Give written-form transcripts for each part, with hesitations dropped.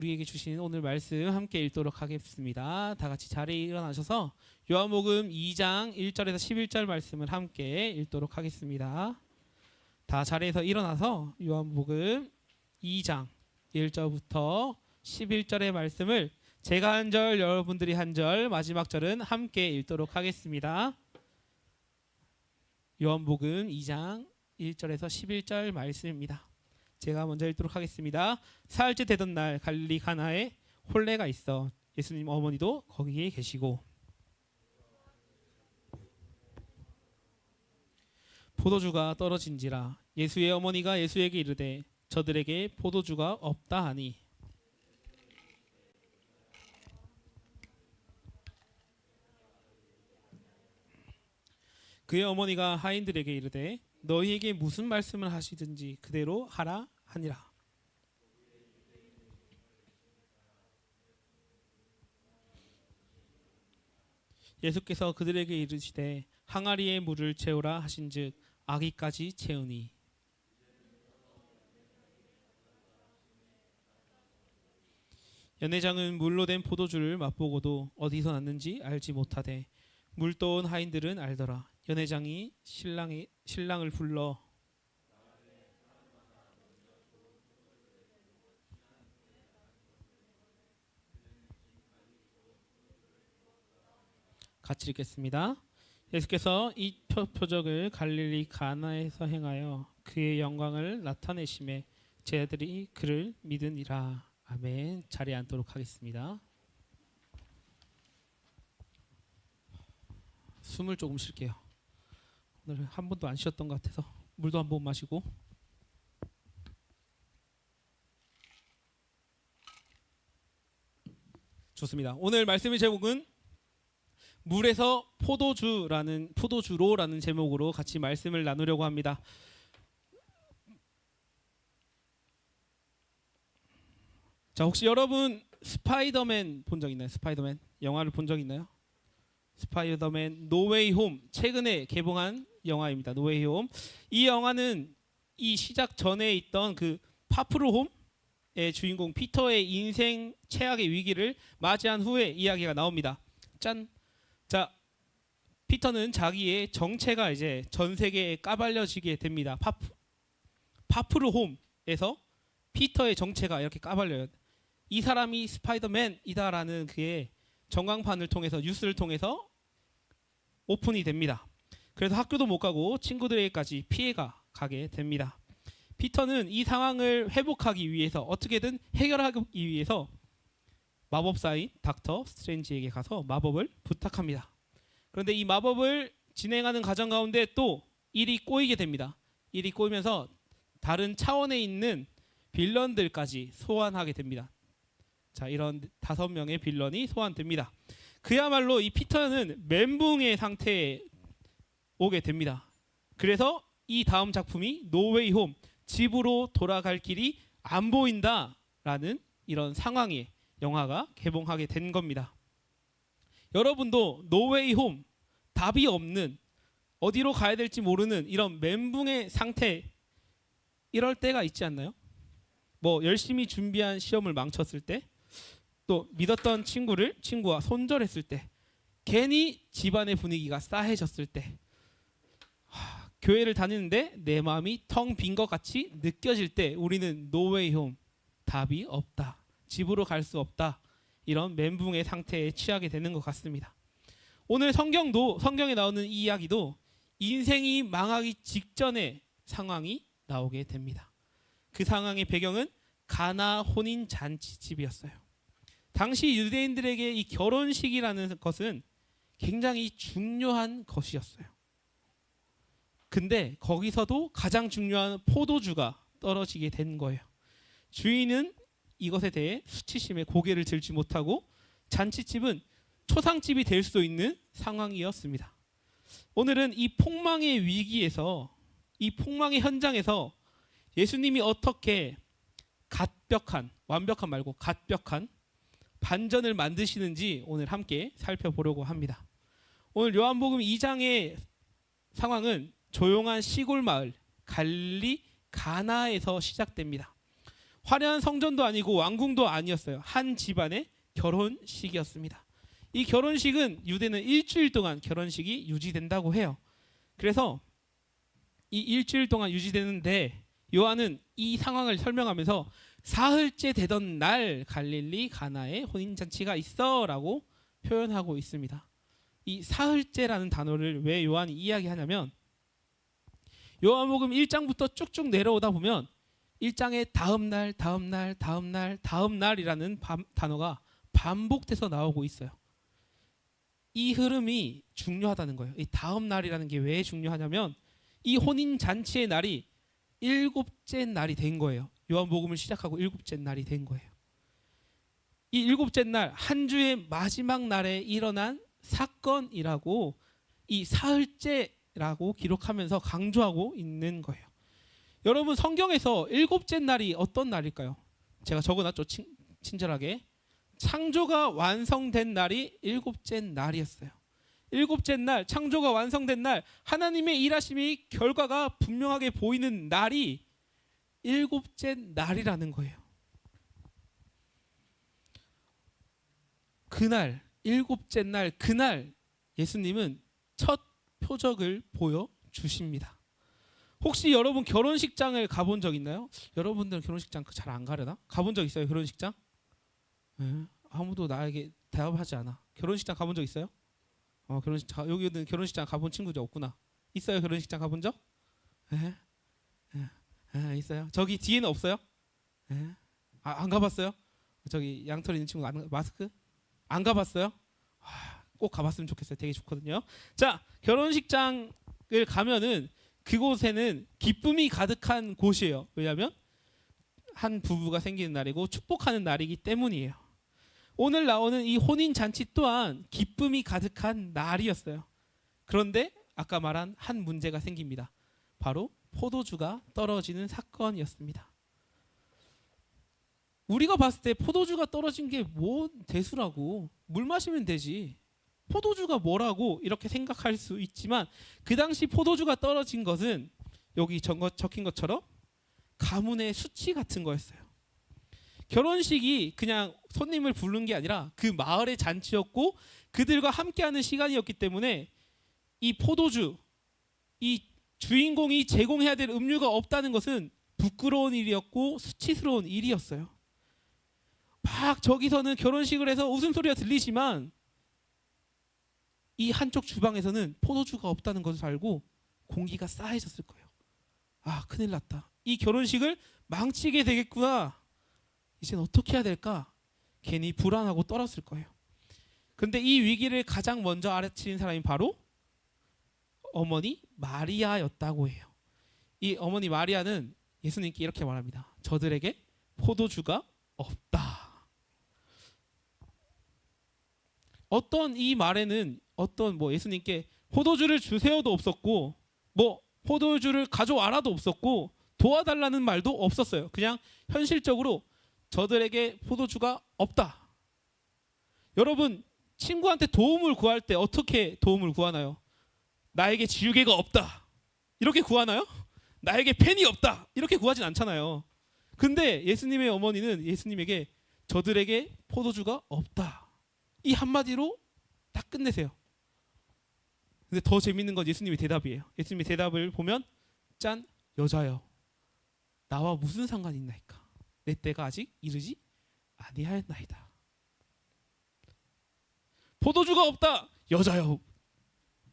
우리에게 주신 오늘 말씀 함께 읽도록 하겠습니다. 다 같이 자리에 일어나셔서 요한복음 2장 1절에서 11절 말씀을 함께 읽도록 하겠습니다. 다 자리에서 일어나서 요한복음 2장 1절부터 11절의 말씀을 제가 한 절, 여러분들이 한 절, 마지막 절은 함께 읽도록 하겠습니다. 요한복음 2장 1절에서 11절 말씀입니다. 제가 먼저 읽도록 하겠습니다. 사흘째 되던 날 갈릴리 가나에 혼례가 있어 예수님 어머니도 거기에 계시고 포도주가 떨어진지라 예수의 어머니가 예수에게 이르되 저들에게 포도주가 없다 하니 그의 어머니가 하인들에게 이르되 너희에게 무슨 말씀을 하시든지 그대로 하라 하니라. 예수께서 그들에게 이르시되 항아리에 물을 채우라 하신즉 아기까지 채우니 연회장은 물로 된 포도주를 맛보고도 어디서 났는지 알지 못하되 물 떠온 하인들은 알더라. 연회장이 신랑을 불러 같이 읽겠습니다. 예수께서 이 표적을 갈릴리 가나에서 행하여 그의 영광을 나타내심에 제자들이 그를 믿으니라. 아멘. 자리에 앉도록 하겠습니다. 숨을 조금 쉴게요. 오늘 한 번도 안 쉬었던 것 같아서 물도 한 번 마시고. 좋습니다. 오늘 말씀의 제목은 물에서 포도주로라는 제목으로 같이 말씀을 나누려고 합니다. 자, 혹시 여러분 스파이더맨 본 적 있나요? 스파이더맨 영화를 본 적 있나요? 스파이더맨 노웨이 홈 최근에 개봉한 영화입니다. 노웨이 홈. 이 영화는 이 시작 전에 있던 그 파프르 홈의 주인공 피터의 인생 최악의 위기를 맞이한 후에 이야기가 나옵니다. 짠. 자, 피터는 자기의 정체가 이제 전 세계에 까발려지게 됩니다. 파프르 홈에서 피터의 정체가 이렇게 까발려요. 이 사람이 스파이더맨이다라는 그의 전광판을 통해서 뉴스를 통해서 오픈이 됩니다. 그래서 학교도 못 가고 친구들에게까지 피해가 가게 됩니다. 피터는 이 상황을 회복하기 위해서 어떻게든 해결하기 위해서 마법사인 닥터 스트레인지에게 가서 마법을 부탁합니다. 그런데 이 마법을 진행하는 과정 가운데 또 일이 꼬이게 됩니다. 일이 꼬이면서 다른 차원에 있는 빌런들까지 소환하게 됩니다. 자, 이런 5명의 빌런이 소환됩니다. 그야말로 이 피터는 멘붕의 상태에 오게 됩니다. 그래서 이 다음 작품이 노웨이 홈, 집으로 돌아갈 길이 안 보인다라는 이런 상황의 영화가 개봉하게 된 겁니다. 여러분도 노웨이 홈, 답이 없는, 어디로 가야 될지 모르는 이런 멘붕의 상태, 이럴 때가 있지 않나요? 뭐 열심히 준비한 시험을 망쳤을 때, 또 믿었던 친구와 손절했을 때, 괜히 집안의 분위기가 싸해졌을 때, 교회를 다니는데 내 마음이 텅 빈 것 같이 느껴질 때 우리는 노웨이 홈, 답이 없다, 집으로 갈 수 없다, 이런 멘붕의 상태에 취하게 되는 것 같습니다. 오늘 성경에 나오는 이 이야기도 인생이 망하기 직전의 상황이 나오게 됩니다. 그 상황의 배경은 가나 혼인 잔치집이었어요. 당시 유대인들에게 이 결혼식이라는 것은 굉장히 중요한 것이었어요. 근데 거기서도 가장 중요한 포도주가 떨어지게 된 거예요. 주인은 이것에 대해 수치심에 고개를 들지 못하고 잔치집은 초상집이 될 수도 있는 상황이었습니다. 오늘은 이 폭망의 위기에서, 이 폭망의 현장에서 예수님이 어떻게 완벽한 말고 갓벽한 반전을 만드시는지 오늘 함께 살펴보려고 합니다. 오늘 요한복음 2장의 상황은 조용한 시골 마을 갈릴리 가나에서 시작됩니다. 화려한 성전도 아니고 왕궁도 아니었어요. 한 집안의 결혼식이었습니다. 이 결혼식은 유대는 일주일 동안 결혼식이 유지된다고 해요. 그래서 이 일주일 동안 유지되는데 요한은 이 상황을 설명하면서 사흘째 되던 날 갈릴리 가나에 혼인잔치가 있어라고 표현하고 있습니다. 이 사흘째라는 단어를 왜 요한이 이야기하냐면 요한복음 1장부터 쭉쭉 내려오다 보면 1장의 다음 날이라는 단어가 반복돼서 나오고 있어요. 이 흐름이 중요하다는 거예요. 이 다음 날이라는 게 왜 중요하냐면 이 혼인 잔치의 날이 일곱째 날이 된 거예요. 요한복음을 시작하고 일곱째 날이 된 거예요. 이 일곱째 날, 한 주의 마지막 날에 일어난 사건이라고 이 사흘째라고 기록하면서 강조하고 있는 거예요. 여러분 성경에서 일곱째 날이 어떤 날일까요? 제가 적어놨죠. 친절하게. 창조가 완성된 날이 일곱째 날이었어요. 일곱째 날, 창조가 완성된 날, 하나님의 일하심이 결과가 분명하게 보이는 날이 일곱째 날이라는 거예요. 그날, 일곱째 날, 그날 예수님은 첫 표적을 보여주십니다. 혹시 여러분 결혼식장을 가본 적 있나요? 여러분들은 결혼식장 잘 안 가려나? 가본 적 있어요? 결혼식장? 네, 아무도 나에게 대답하지 않아. 결혼식장 가본 적 있어요? 여기는 결혼식장 가본 친구들 없구나. 있어요? 결혼식장 가본 적? 네? 네, 있어요. 저기 뒤에는 없어요? 네? 안 가봤어요? 저기 양털 있는 친구 마스크? 안 가봤어요? 꼭 가봤으면 좋겠어요. 되게 좋거든요. 자, 결혼식장을 가면은 그곳에는 기쁨이 가득한 곳이에요. 왜냐하면 한 부부가 생기는 날이고 축복하는 날이기 때문이에요. 오늘 나오는 이 혼인 잔치 또한 기쁨이 가득한 날이었어요. 그런데 아까 말한 한 문제가 생깁니다. 바로 포도주가 떨어지는 사건이었습니다. 우리가 봤을 때 포도주가 떨어진 게 뭔 대수라고, 물 마시면 되지, 포도주가 뭐라고 이렇게 생각할 수 있지만 그 당시 포도주가 떨어진 것은 여기 적힌 것처럼 가문의 수치 같은 거였어요. 결혼식이 그냥 손님을 부른 게 아니라 그 마을의 잔치였고 그들과 함께하는 시간이었기 때문에 이 포도주, 이 주인공이 제공해야 될 음료가 없다는 것은 부끄러운 일이었고 수치스러운 일이었어요. 막 저기서는 결혼식을 해서 웃음소리가 들리지만 이 한쪽 주방에서는 포도주가 없다는 것을 알고 공기가 싸해졌을 거예요. 아, 큰일 났다. 이 결혼식을 망치게 되겠구나. 이제는 어떻게 해야 될까? 괜히 불안하고 떨었을 거예요. 그런데 이 위기를 가장 먼저 알아채린 사람이 바로 어머니 마리아였다고 해요. 이 어머니 마리아는 예수님께 이렇게 말합니다. 저들에게 포도주가 없다. 어떤 이 말에는 예수님께 포도주를 주세요도 없었고 포도주를 가져와라도 없었고 도와달라는 말도 없었어요. 그냥 현실적으로 저들에게 포도주가 없다. 여러분 친구한테 도움을 구할 때 어떻게 도움을 구하나요? 나에게 지우개가 없다 이렇게 구하나요? 나에게 펜이 없다 이렇게 구하진 않잖아요. 근데 예수님의 어머니는 예수님에게 저들에게 포도주가 없다 이 한마디로 딱 끝내세요. 근데 더 재밌는 건 예수님의 대답이에요. 예수님의 대답을 보면 짠, 여자여 나와 무슨 상관이 있나이까? 내 때가 아직 이르지 아니하였나이다. 포도주가 없다, 여자여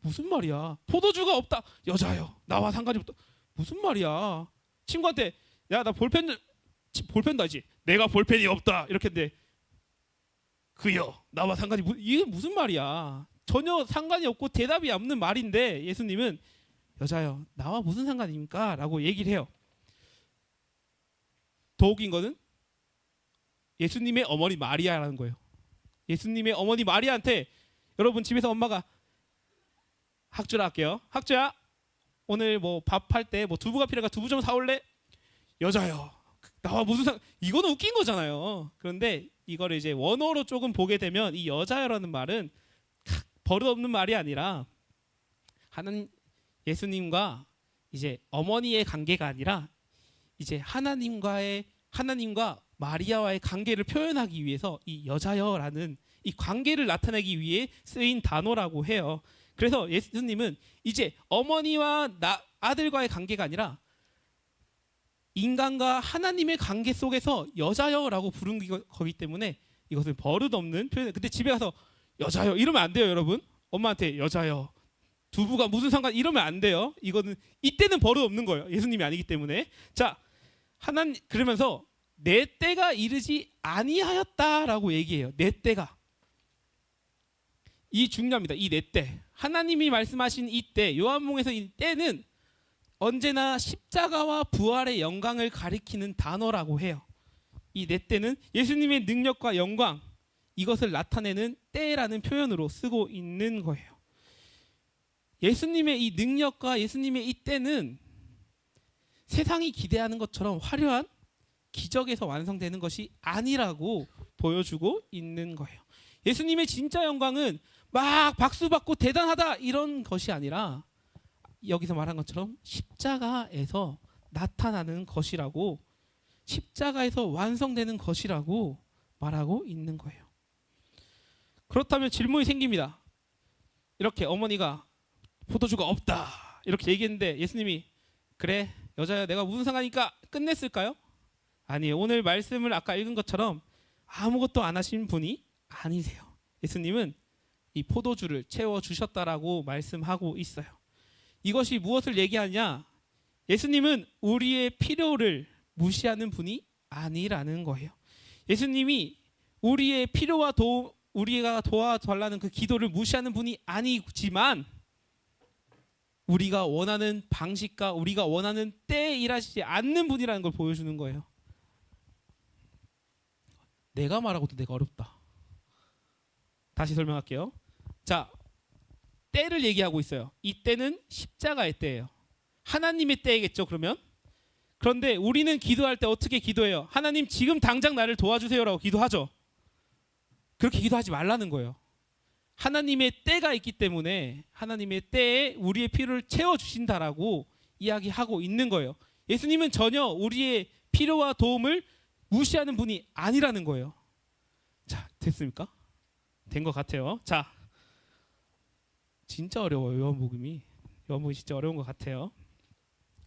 무슨 말이야? 포도주가 없다, 여자여 나와 상관이 없다 무슨 말이야? 친구한테 야 나 볼펜도 알지? 내가 볼펜이 없다 이렇게 했는데 그여 나와 상관이 이게 무슨 말이야? 전혀 상관이 없고 대답이 없는 말인데 예수님은 여자여 나와 무슨 상관입니까? 라고 얘기를 해요. 더 웃긴 거는 예수님의 어머니 마리아라는 거예요. 예수님의 어머니 마리아한테 여러분 집에서 엄마가 학주라 할게요. 학주야 오늘 밥할 때 두부가 필요하니까 두부 좀 사올래? 여자여 나와 무슨 이거는 웃긴 거잖아요. 그런데 이거를 이제 원어로 조금 보게 되면 이 여자여라는 말은 버릇없는 말이 아니라 예수님과 이제 어머니의 관계가 아니라 이제 하나님과의 하나님과 마리아와의 관계를 표현하기 위해서 이 여자여라는 이 관계를 나타내기 위해 쓰인 단어라고 해요. 그래서 예수님은 이제 어머니와 아들과의 관계가 아니라 인간과 하나님의 관계 속에서 여자여라고 부른 거기 때문에 이것은 버릇없는 표현. 근데 집에 가서 여자여 이러면 안 돼요, 여러분. 엄마한테 여자여. 두부가 무슨 상관 이러면 안 돼요. 이거는 이때는 버릇없는 거예요. 예수님이 아니기 때문에. 자, 하나님 그러면서 내 때가 이르지 아니하였다라고 얘기해요. 내 때가. 이 중요합니다. 이 내 때. 하나님이 말씀하신 이 때, 요한복음에서 이 때는 언제나 십자가와 부활의 영광을 가리키는 단어라고 해요. 이 내 때는 예수님의 능력과 영광 이것을 나타내는 때라는 표현으로 쓰고 있는 거예요. 예수님의 이 능력과 예수님의 이 때는 세상이 기대하는 것처럼 화려한 기적에서 완성되는 것이 아니라고 보여주고 있는 거예요. 예수님의 진짜 영광은 막 박수 받고 대단하다 이런 것이 아니라 여기서 말한 것처럼 십자가에서 나타나는 것이라고, 십자가에서 완성되는 것이라고 말하고 있는 거예요. 그렇다면 질문이 생깁니다. 이렇게 어머니가 포도주가 없다 이렇게 얘기했는데 예수님이 그래 여자야 내가 무슨 상관이니까 끝냈을까요? 아니에요. 오늘 말씀을 아까 읽은 것처럼 아무것도 안 하신 분이 아니세요. 예수님은 이 포도주를 채워주셨다라고 말씀하고 있어요. 이것이 무엇을 얘기하냐? 예수님은 우리의 필요를 무시하는 분이 아니라는 거예요. 예수님이 우리의 필요와 우리가 도와달라는 그 기도를 무시하는 분이 아니지만 우리가 원하는 방식과 우리가 원하는 때에 일하시지 않는 분이라는 걸 보여주는 거예요. 내가 말하고도 내가 어렵다. 다시 설명할게요. 자, 때를 얘기하고 있어요. 이 때는 십자가의 때예요. 하나님의 때이겠죠, 그러면? 그런데 우리는 기도할 때 어떻게 기도해요? 하나님 지금 당장 나를 도와주세요라고 기도하죠. 그렇게 기도하지 말라는 거예요. 하나님의 때가 있기 때문에 하나님의 때에 우리의 필요를 채워주신다라고 이야기하고 있는 거예요. 예수님은 전혀 우리의 필요와 도움을 무시하는 분이 아니라는 거예요. 자, 됐습니까? 된 것 같아요. 자, 진짜 어려워요. 요한복음이 진짜 어려운 것 같아요.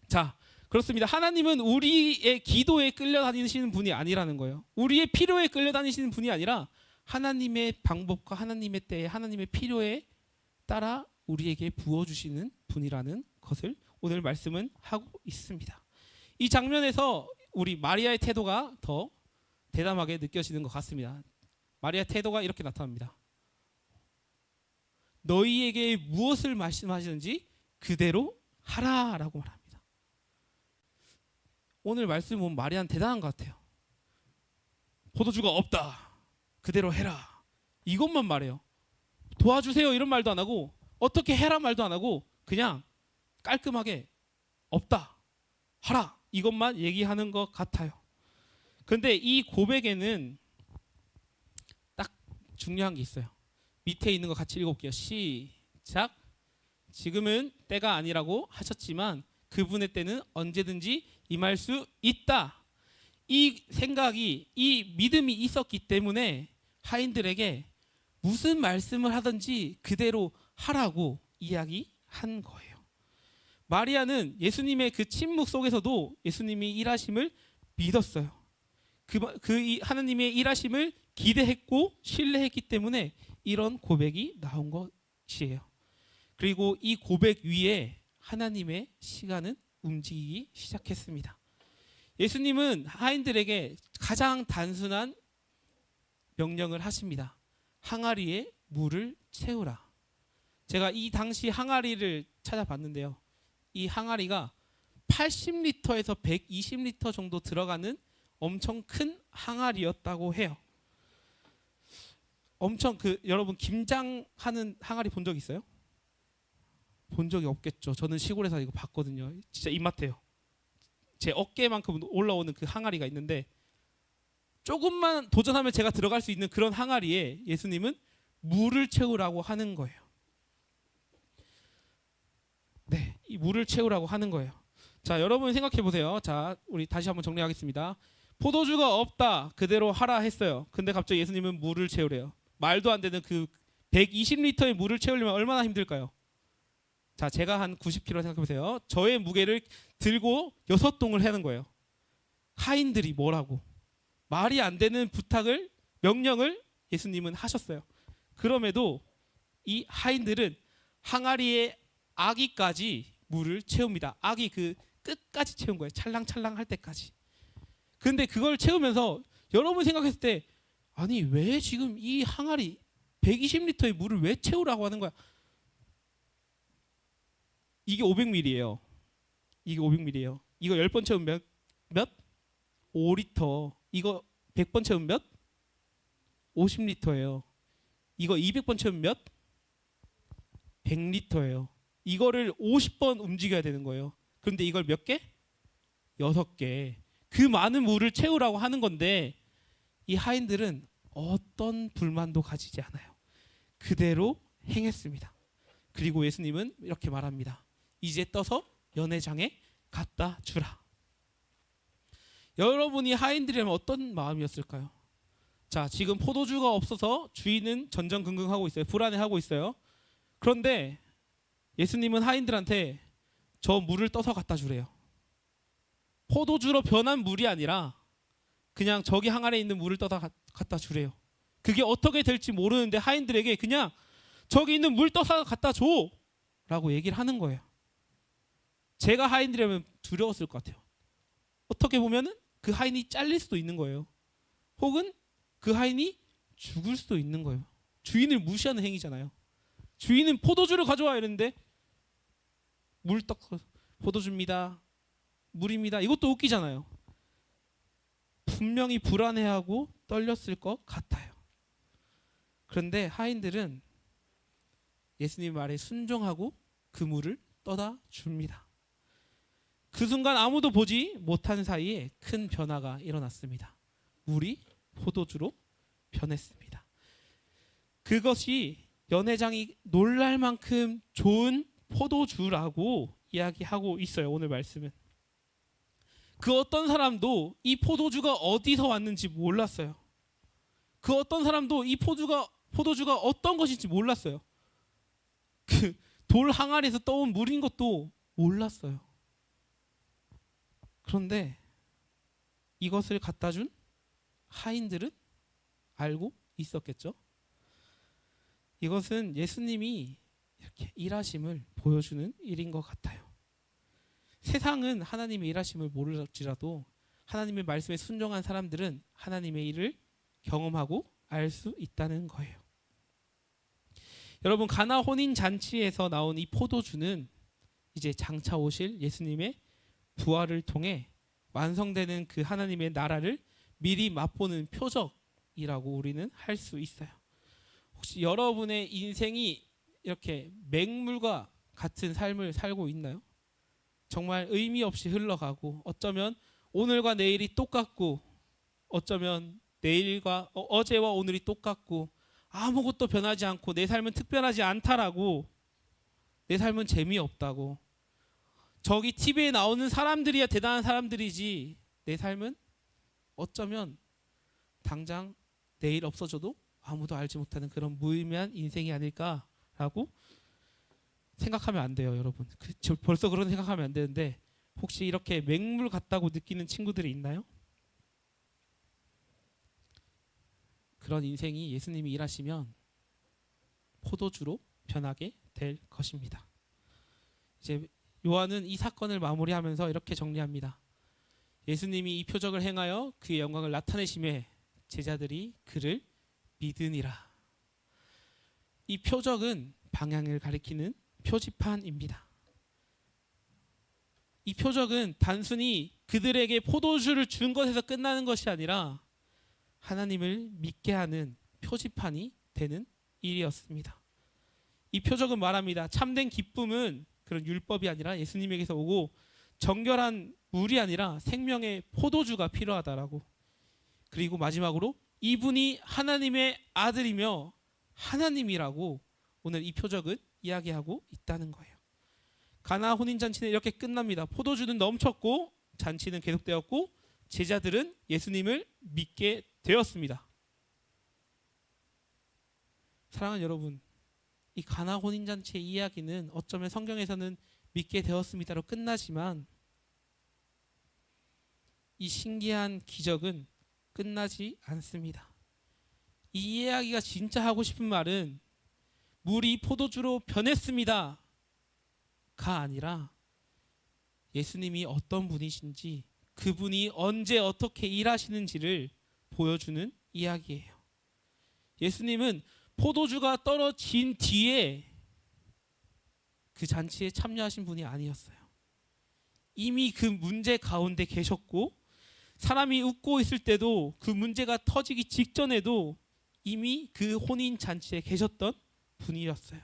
자, 그렇습니다. 하나님은 우리의 기도에 끌려다니시는 분이 아니라는 거예요. 우리의 필요에 끌려다니시는 분이 아니라 하나님의 방법과 하나님의 때에 하나님의 필요에 따라 우리에게 부어주시는 분이라는 것을 오늘 말씀은 하고 있습니다. 이 장면에서 우리 마리아의 태도가 더 대담하게 느껴지는 것 같습니다. 마리아의 태도가 이렇게 나타납니다. 너희에게 무엇을 말씀하시는지 그대로 하라라고 말합니다. 오늘 말씀 보면 마리아는 대단한 것 같아요. 포도주가 없다. 그대로 해라. 이것만 말해요. 도와주세요 이런 말도 안 하고 어떻게 해라 말도 안 하고 그냥 깔끔하게 없다. 하라. 이것만 얘기하는 것 같아요. 그런데 이 고백에는 딱 중요한 게 있어요. 밑에 있는 거 같이 읽어볼게요. 시작. 지금은 때가 아니라고 하셨지만 그분의 때는 언제든지 임할 수 있다. 이 생각이, 이 믿음이 있었기 때문에 하인들에게 무슨 말씀을 하든지 그대로 하라고 이야기한 거예요. 마리아는 예수님의 그 침묵 속에서도 예수님이 일하심을 믿었어요. 하나님의 일하심을 기대했고 신뢰했기 때문에 이런 고백이 나온 것이에요. 그리고 이 고백 위에 하나님의 시간은 움직이기 시작했습니다. 예수님은 하인들에게 가장 단순한 명령을 하십니다. 항아리에 물을 채우라. 제가 이 당시 항아리를 찾아봤는데요. 이 항아리가 80리터에서 120리터 정도 들어가는 엄청 큰 항아리였다고 해요. 엄청 여러분 김장하는 항아리 본 적 있어요? 본 적이 없겠죠. 저는 시골에서 이거 봤거든요. 진짜 입맛해요. 제 어깨만큼 올라오는 그 항아리가 있는데 조금만 도전하면 제가 들어갈 수 있는 그런 항아리에 예수님은 물을 채우라고 하는 거예요. 네, 이 물을 채우라고 하는 거예요. 자, 여러분 생각해 보세요. 자, 우리 다시 한번 정리하겠습니다. 포도주가 없다. 그대로 하라 했어요. 근데 갑자기 예수님은 물을 채우래요. 말도 안 되는 그 120리터의 물을 채우려면 얼마나 힘들까요? 자, 제가 한 90kg 생각해 보세요. 저의 무게를 들고 6동을 하는 거예요. 하인들이 뭐라고? 말이 안 되는 부탁을, 명령을 예수님은 하셨어요. 그럼에도 이 하인들은 항아리에 아기까지 물을 채웁니다. 아기 그 끝까지 채운 거예요. 찰랑찰랑 할 때까지. 근데 그걸 채우면서 여러분 생각했을 때 아니 왜 지금 이 항아리 120리터의 물을 왜 채우라고 하는 거야? 이게 500ml예요. 이게 500ml예요. 이거 10번 채우면 몇? 5리터. 이거 100번 채우면 몇? 50리터예요. 이거 200번 채우면 몇? 100리터예요. 이거를 50번 움직여야 되는 거예요. 그런데 이걸 몇 개? 6개. 그 많은 물을 채우라고 하는 건데 이 하인들은 어떤 불만도 가지지 않아요. 그대로 행했습니다. 그리고 예수님은 이렇게 말합니다. 이제 떠서 연회장에 갖다 주라. 여러분이 하인들이라면 어떤 마음이었을까요? 자, 지금 포도주가 없어서 주인은 전전긍긍하고 있어요. 불안해하고 있어요. 그런데 예수님은 하인들한테 저 물을 떠서 갖다 주래요. 포도주로 변한 물이 아니라 그냥 저기 항아리에 있는 물을 떠다 갖다 주래요. 그게 어떻게 될지 모르는데 하인들에게 그냥 저기 있는 물 떠서 갖다 줘 라고 얘기를 하는 거예요. 제가 하인들이라면 두려웠을 것 같아요. 어떻게 보면은 그 하인이 잘릴 수도 있는 거예요. 혹은 그 하인이 죽을 수도 있는 거예요. 주인을 무시하는 행위잖아요. 주인은 포도주를 가져와 이랬는데 물 떠서 포도주입니다. 물입니다. 이것도 웃기잖아요. 분명히 불안해하고 떨렸을 것 같아요. 그런데 하인들은 예수님 말에 순종하고 그 물을 떠다 줍니다. 그 순간 아무도 보지 못한 사이에 큰 변화가 일어났습니다. 물이 포도주로 변했습니다. 그것이 연회장이 놀랄 만큼 좋은 포도주라고 이야기하고 있어요. 오늘 말씀은. 그 어떤 사람도 이 포도주가 어디서 왔는지 몰랐어요. 그 어떤 사람도 이 포도주가 어떤 것인지 몰랐어요. 그 돌 항아리에서 떠온 물인 것도 몰랐어요. 그런데 이것을 갖다 준 하인들은 알고 있었겠죠. 이것은 예수님이 이렇게 일하심을 보여주는 일인 것 같아요. 세상은 하나님의 일하심을 모를지라도 하나님의 말씀에 순종한 사람들은 하나님의 일을 경험하고 알 수 있다는 거예요. 여러분, 가나 혼인 잔치에서 나온 이 포도주는 이제 장차 오실 예수님의 부활을 통해 완성되는 그 하나님의 나라를 미리 맛보는 표적이라고 우리는 할 수 있어요. 혹시 여러분의 인생이 이렇게 맹물과 같은 삶을 살고 있나요? 정말 의미 없이 흘러가고 어쩌면 오늘과 내일이 똑같고 어쩌면 내일과 어제와 오늘이 똑같고 아무것도 변하지 않고 내 삶은 특별하지 않다라고, 내 삶은 재미없다고, 저기 TV에 나오는 사람들이야 대단한 사람들이지 내 삶은 어쩌면 당장 내일 없어져도 아무도 알지 못하는 그런 무의미한 인생이 아닐까라고 생각하면 안 돼요, 여러분. 벌써 그런 생각하면 안 되는데 혹시 이렇게 맹물 같다고 느끼는 친구들이 있나요? 그런 인생이 예수님이 일하시면 포도주로 변하게 될 것입니다. 이제 요한은 이 사건을 마무리하면서 이렇게 정리합니다. 예수님이 이 표적을 행하여 그의 영광을 나타내심에 제자들이 그를 믿으니라. 이 표적은 방향을 가리키는 표지판입니다. 이 표적은 단순히 그들에게 포도주를 준 것에서 끝나는 것이 아니라 하나님을 믿게 하는 표지판이 되는 일이었습니다. 이 표적은 말합니다. 참된 기쁨은 그런 율법이 아니라 예수님에게서 오고 정결한 물이 아니라 생명의 포도주가 필요하다라고. 그리고 마지막으로 이분이 하나님의 아들이며 하나님이라고 오늘 이 표적은 이야기하고 있다는 거예요. 가나 혼인잔치는 이렇게 끝납니다. 포도주는 넘쳤고 잔치는 계속되었고 제자들은 예수님을 믿게 되었습니다. 사랑하는 여러분, 이 가나 혼인잔치의 이야기는 어쩌면 성경에서는 믿게 되었습니다로 끝나지만 이 신기한 기적은 끝나지 않습니다. 이 이야기가 진짜 하고 싶은 말은 물이 포도주로 변했습니다가 아니라 예수님이 어떤 분이신지, 그분이 언제 어떻게 일하시는지를 보여주는 이야기예요. 예수님은 포도주가 떨어진 뒤에 그 잔치에 참여하신 분이 아니었어요. 이미 그 문제 가운데 계셨고, 사람이 웃고 있을 때도, 그 문제가 터지기 직전에도 이미 그 혼인 잔치에 계셨던 분이었어요.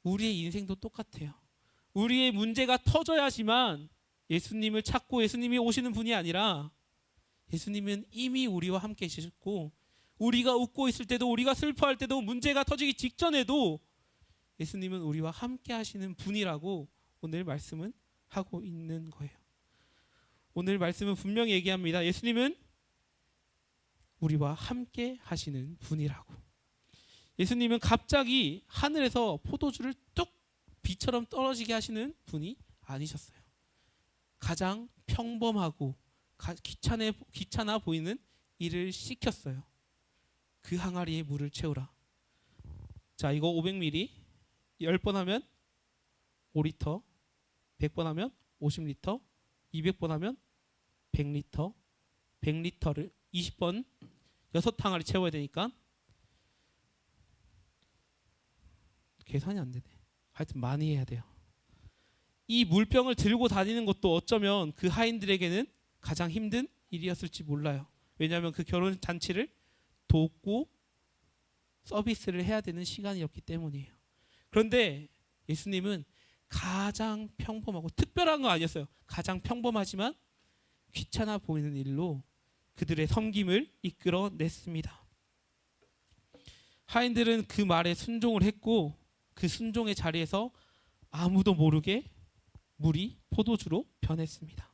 우리의 인생도 똑같아요. 우리의 문제가 터져야지만 예수님을 찾고 예수님이 오시는 분이 아니라, 예수님은 이미 우리와 함께 계셨고, 우리가 웃고 있을 때도, 우리가 슬퍼할 때도, 문제가 터지기 직전에도 예수님은 우리와 함께 하시는 분이라고 오늘 말씀은 하고 있는 거예요. 오늘 말씀은 분명히 얘기합니다. 예수님은 우리와 함께 하시는 분이라고. 예수님은 갑자기 하늘에서 포도주를 뚝 비처럼 떨어지게 하시는 분이 아니셨어요. 가장 평범하고 귀찮아 보이는 일을 시켰어요. 그 항아리에 물을 채우라. 자, 이거 500ml 10번 하면 5리터, 100번 하면 50리터, 200번 하면 100리터, 100리터를 20번 6항아리 채워야 되니까 계산이 안 되네. 하여튼 많이 해야 돼요. 이 물병을 들고 다니는 것도 어쩌면 그 하인들에게는 가장 힘든 일이었을지 몰라요. 왜냐하면 그 결혼 잔치를 돕고 서비스를 해야 되는 시간이었기 때문이에요. 그런데 예수님은 가장 평범하고 특별한 거 아니었어요. 가장 평범하지만 귀찮아 보이는 일로 그들의 섬김을 이끌어냈습니다. 하인들은 그 말에 순종을 했고, 그 순종의 자리에서 아무도 모르게 물이 포도주로 변했습니다.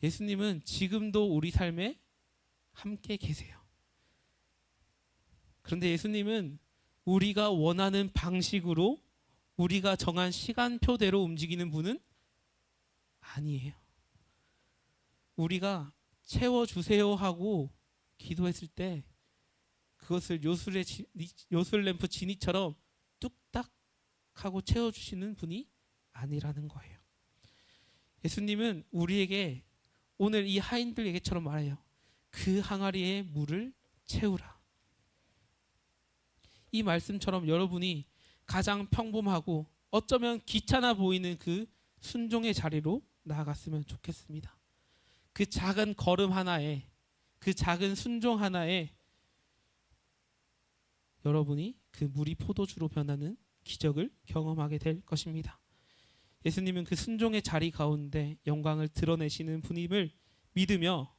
예수님은 지금도 우리 삶에 함께 계세요. 그런데 예수님은 우리가 원하는 방식으로, 우리가 정한 시간표대로 움직이는 분은 아니에요. 우리가 채워주세요 하고 기도했을 때 그것을 요술램프 지니처럼 뚝딱 하고 채워주시는 분이 아니라는 거예요. 예수님은 우리에게 오늘 이 하인들에게처럼 말해요. 그 항아리에 물을 채우라. 이 말씀처럼 여러분이 가장 평범하고 어쩌면 귀찮아 보이는 그 순종의 자리로 나아갔으면 좋겠습니다. 그 작은 걸음 하나에, 그 작은 순종 하나에 여러분이 그 물이 포도주로 변하는 기적을 경험하게 될 것입니다. 예수님은 그 순종의 자리 가운데 영광을 드러내시는 분임을 믿으며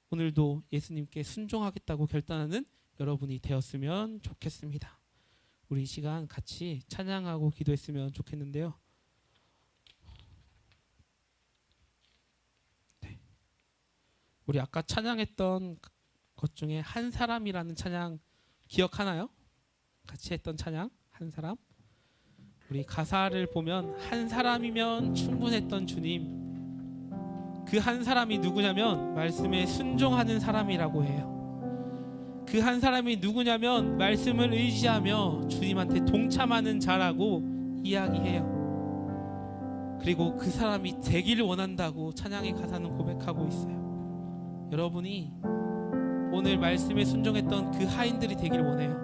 오늘도 예수님께 순종하겠다고 결단하는 여러분이 되었으면 좋겠습니다. 우리 이 시간 같이 찬양하고 기도했으면 좋겠는데요. 네. 우리 아까 찬양했던 것 중에 한 사람이라는 찬양 기억하나요? 같이 했던 찬양 한 사람. 우리 가사를 보면 한 사람이면 충분했던 주님, 그 한 사람이 누구냐면 말씀에 순종하는 사람이라고 해요. 그 한 사람이 누구냐면 말씀을 의지하며 주님한테 동참하는 자라고 이야기해요. 그리고 그 사람이 되기를 원한다고 찬양의 가사는 고백하고 있어요. 여러분이 오늘 말씀에 순종했던 그 하인들이 되기를 원해요.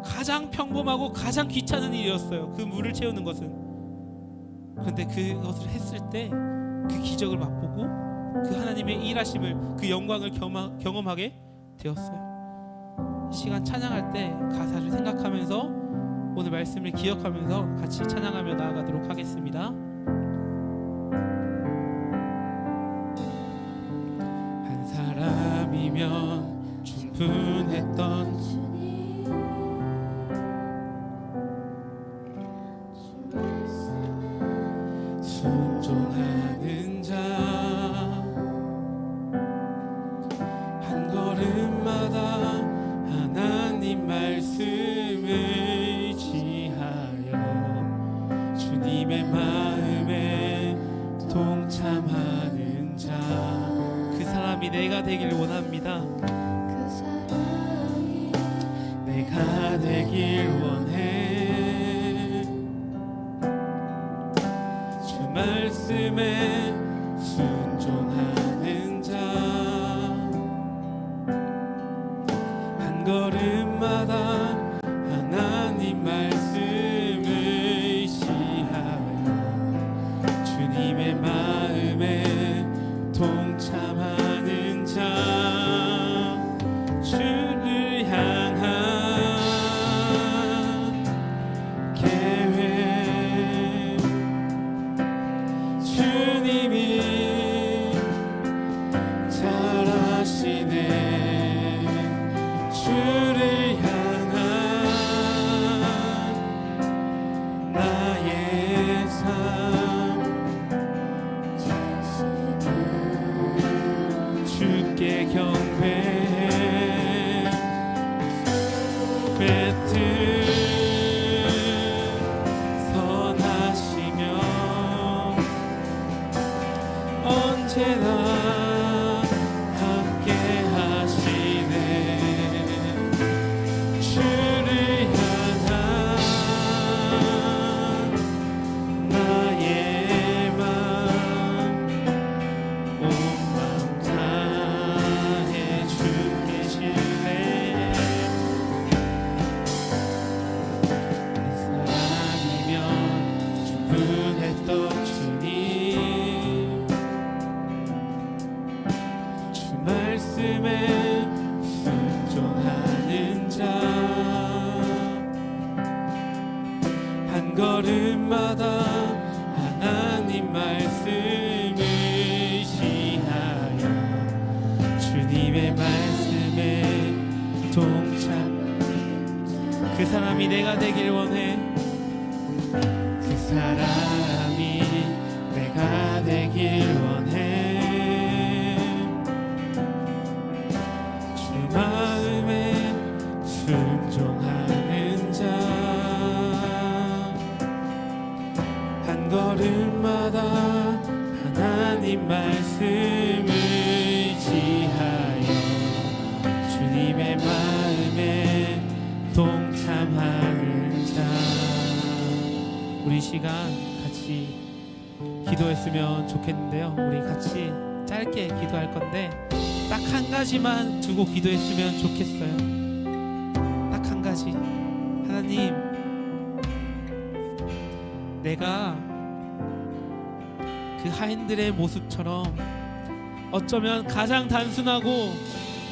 가장 평범하고 가장 귀찮은 일이었어요. 그 물을 채우는 것은. 그런데 그것을 했을 때 그 기적을 맛보고 그 하나님의 일하심을, 그 영광을 경험하게 되었어요. 이 시간 찬양할 때 가사를 생각하면서 오늘 말씀을 기억하면서 같이 찬양하며 나아가도록 하겠습니다. 한 사람이면 충분했던 순종하는 자, 내가 되길 원합니다. 내가 되길 원해. 주 말씀에 순종하는 자, 한 걸음마다 하나님 말씀을 의지하여 주님의 마음에 동참하는 자, 주를 향한 계획, 주님이 잘 아시네. 주를 향한 나의 삶, 주께 경배해. 뱉은 선하시며 언제나 함께 하시네. 주를 향한 나의 맘, 온 마음 다해 주께 신뢰. 한 사람이면 충분했던 주님, 주 말씀에 순종하는 자, 한 걸음마다 하나님 말씀을 의지하여 주님의 말씀에 동참. 그 사람이 내가 되길 원해. 그 사람이 내가 되길 원해. 주 마음에 순종하는 자, 한 걸음마다 하나님 말씀을 의지하여 주님의 마음에 동참하는 자. 우리 시간 같이 기도했으면 좋겠는데요. 우리 같이 짧게 기도할 건데 딱 한 가지만 두고 기도했으면 좋겠어요. 딱 한 가지. 하나님, 내가 그 하인들의 모습처럼 어쩌면 가장 단순하고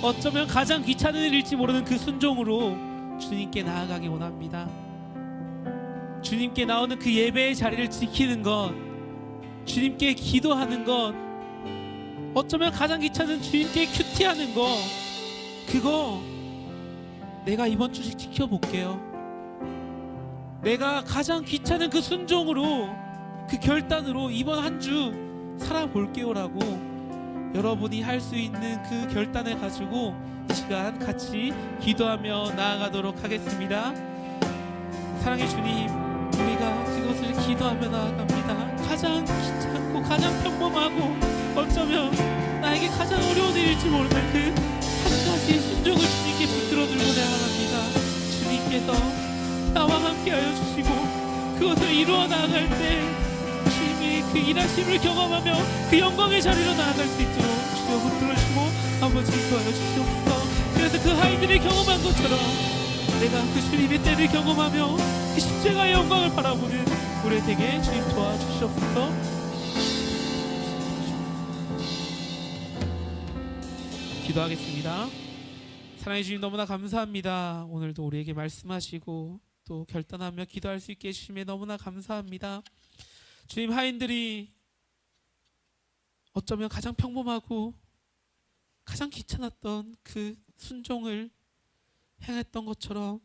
어쩌면 가장 귀찮은 일일지 모르는 그 순종으로 주님께 나아가기 원합니다. 주님께 나오는 그 예배의 자리를 지키는 것, 주님께 기도하는 것, 어쩌면 가장 귀찮은 주님께 큐티하는 것, 그거 내가 이번 주씩 지켜볼게요. 내가 가장 귀찮은 그 순종으로, 그 결단으로 이번 한 주 살아볼게요라고 여러분이 할 수 있는 그 결단을 가지고 이 시간 같이 기도하며 나아가도록 하겠습니다. 사랑의 주님, 우리가 그것을 기도하며 나아갑니다. 가장 귀찮고 가장 평범하고 어쩌면 나에게 가장 어려운 일일지 모르는 그 한 가지의 순종을 주님께 붙들어 들고 나아갑니다. 주님께서 나와 함께하여 주시고 그것을 이루어 나아갈 때 주님의 그 일하심을 경험하며 그 영광의 자리로 나아갈 수 있도록 주여 붙들어주시고 아버지 인도하여 주시옵소서. 그래서 그 아이들이 경험한 것처럼 내가 그 주님의 때를 경험하며 그 십자가의 영광을 바라보는 우리에게 주님 도와주시옵소서. 기도하겠습니다. 사랑해 주님, 너무나 감사합니다. 오늘도 우리에게 말씀하시고 또 결단하며 기도할 수 있게 해주심에 너무나 감사합니다. 주님, 하인들이 어쩌면 가장 평범하고 가장 귀찮았던 그 순종을 행했던 것처럼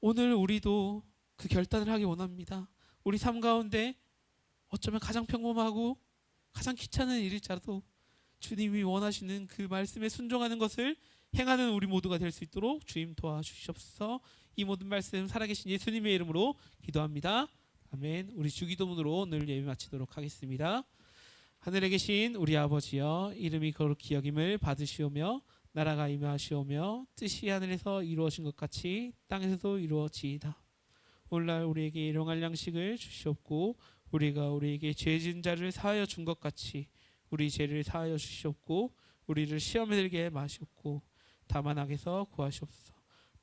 오늘 우리도 그 결단을 하기 원합니다. 우리 삶 가운데 어쩌면 가장 평범하고 가장 귀찮은 일일지라도 주님이 원하시는 그 말씀에 순종하는 것을 행하는 우리 모두가 될 수 있도록 주님 도와주시옵소서. 이 모든 말씀 살아계신 예수님의 이름으로 기도합니다. 아멘. 우리 주기도문으로 오늘 예배 마치도록 하겠습니다. 하늘에 계신 우리 아버지여, 이름이 거룩히 여김을 받으시오며 나라가 임하시오며 뜻이 하늘에서 이루어진 것 같이 땅에서도 이루어지이다. 오늘날 우리에게 일용할 양식을 주시옵고 우리가 우리에게 죄 지은 자를 사하여 준 것 같이 우리 죄를 사하여 주시옵고 우리를 시험에 들게 마시옵고 다만 악에서 구하시옵소서.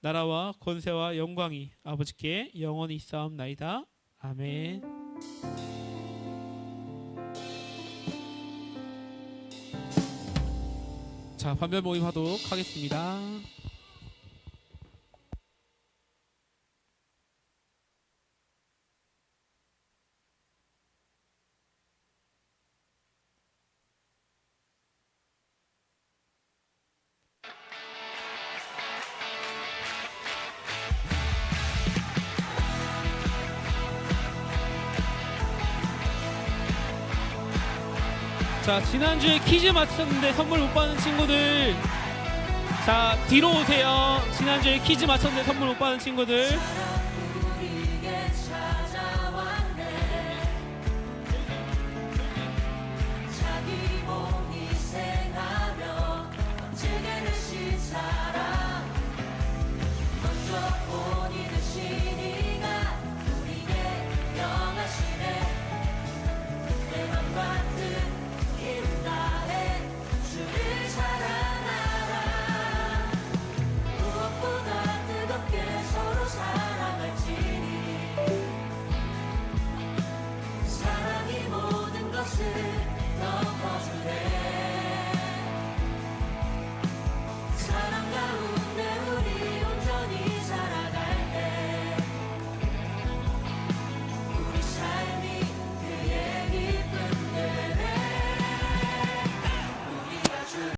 나라와 권세와 영광이 아버지께 영원히 있사옵나이다. 아멘. 자, 반별 모임 하도록 하겠습니다. 자, 지난주에 퀴즈 맞췄는데 선물 못 받은 친구들, 자, 뒤로 오세요. 지난주에 퀴즈 맞췄는데 선물 못 받은 친구들.